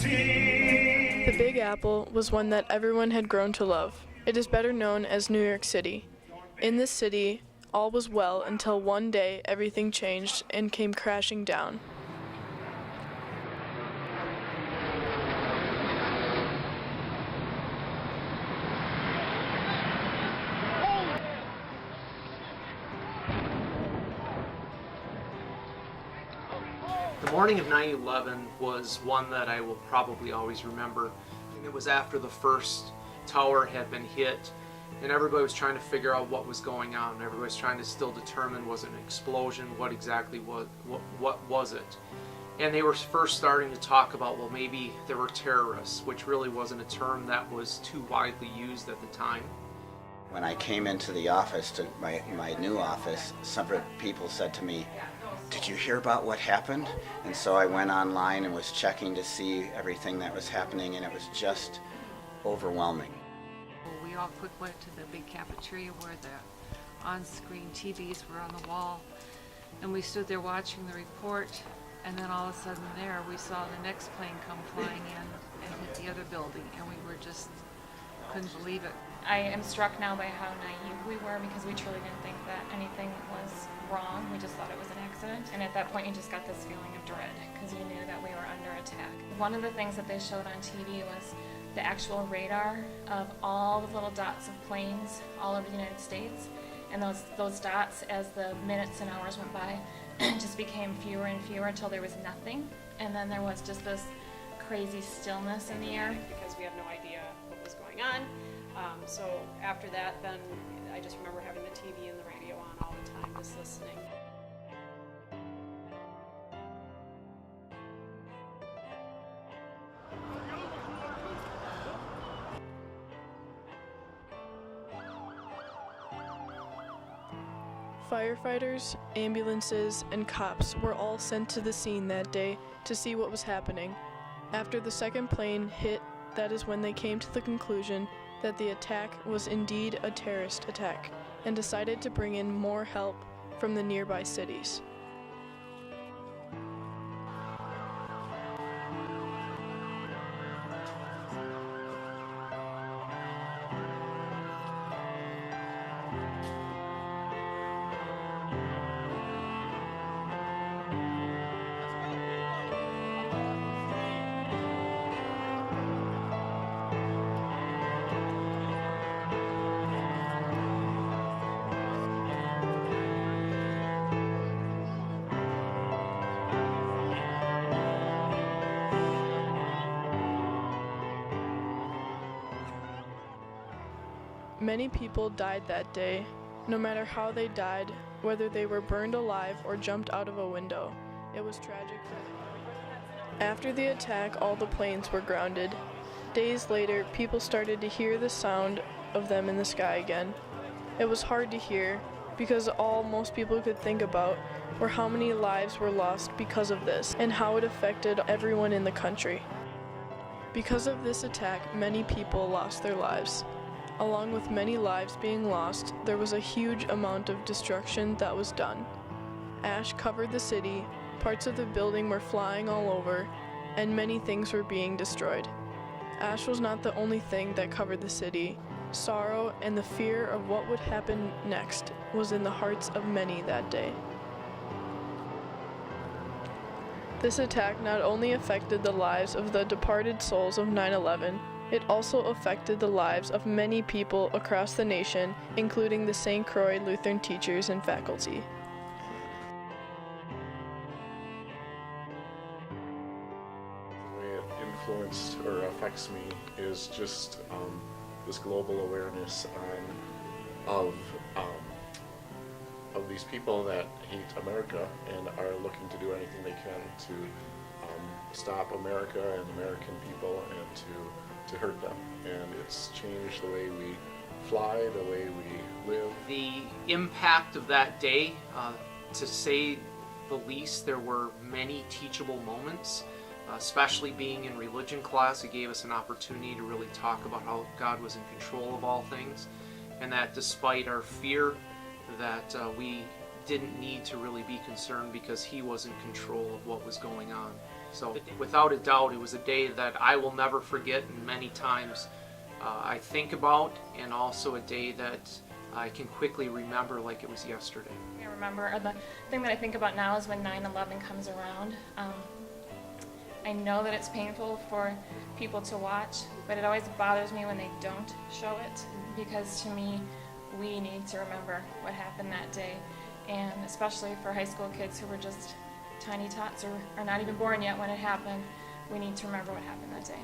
The Big Apple was one that everyone had grown to love. It is better known as New York City. In this city, all was well until one day everything changed and came crashing down. The morning of 9/11 was one that I will probably always remember. And it was after the first tower had been hit, and everybody was trying to figure out what was going on. Everybody was trying to still determine, was it an explosion? What exactly was it? And they were first starting to talk about, well, maybe there were terrorists, which really wasn't a term that was too widely used at the time. When I came into the office, to my new office, several people said to me, "Did you hear about what happened?" And so I went online and was checking to see everything that was happening, and it was just overwhelming. We all quick went to the big cafeteria where the on-screen TVs were on the wall, and we stood there watching the report, and then all of a sudden there we saw the next plane come flying in and hit the other building, and we were just couldn't believe it. I am struck now by how naive we were, because we truly didn't think that anything was wrong. We just thought it was an accident. And at that point you just got this feeling of dread, because you knew that we were under attack. One of the things that they showed on TV was the actual radar of all the little dots of planes all over the United States. And those dots, as the minutes and hours went by, just became fewer and fewer until there was nothing. And then there was just this crazy stillness in the air. Because we had no idea what was going on. So after that, then I just remember having the TV and the radio on all the time, just listening. Firefighters, ambulances, and cops were all sent to the scene that day to see what was happening. After the second plane hit, that is when they came to the conclusion that the attack was indeed a terrorist attack, and decided to bring in more help from the nearby cities. Many people died that day, no matter how they died, whether they were burned alive or jumped out of a window. It was tragic for them. After the attack, all the planes were grounded. Days later, people started to hear the sound of them in the sky again. It was hard to hear, because all most people could think about were how many lives were lost because of this, and how it affected everyone in the country. Because of this attack, many people lost their lives. Along with many lives being lost, there was a huge amount of destruction that was done. Ash covered the city, parts of the building were flying all over, and many things were being destroyed. Ash was not the only thing that covered the city. Sorrow and the fear of what would happen next was in the hearts of many that day. This attack not only affected the lives of the departed souls of 9/11, it also affected the lives of many people across the nation, including the St. Croix Lutheran teachers and faculty. The way it influenced or affects me is just this global awareness of these people that hate America and are looking to do anything they can to stop America and American people and to hurt them. And it's changed the way we fly, the way we live. The impact of that day, to say the least, there were many teachable moments, especially being in religion class. It gave us an opportunity to really talk about how God was in control of all things, and that despite our fear, that we didn't need to really be concerned because He was in control of what was going on. So without a doubt, it was a day that I will never forget, and many times I think about, and also a day that I can quickly remember like it was yesterday. I remember, the thing that I think about now is when 9/11 comes around. I know that it's painful for people to watch, but it always bothers me when they don't show it, because to me, we need to remember what happened that day, and especially for high school kids who were just tiny tots or are not even born yet when it happened, we need to remember what happened that day.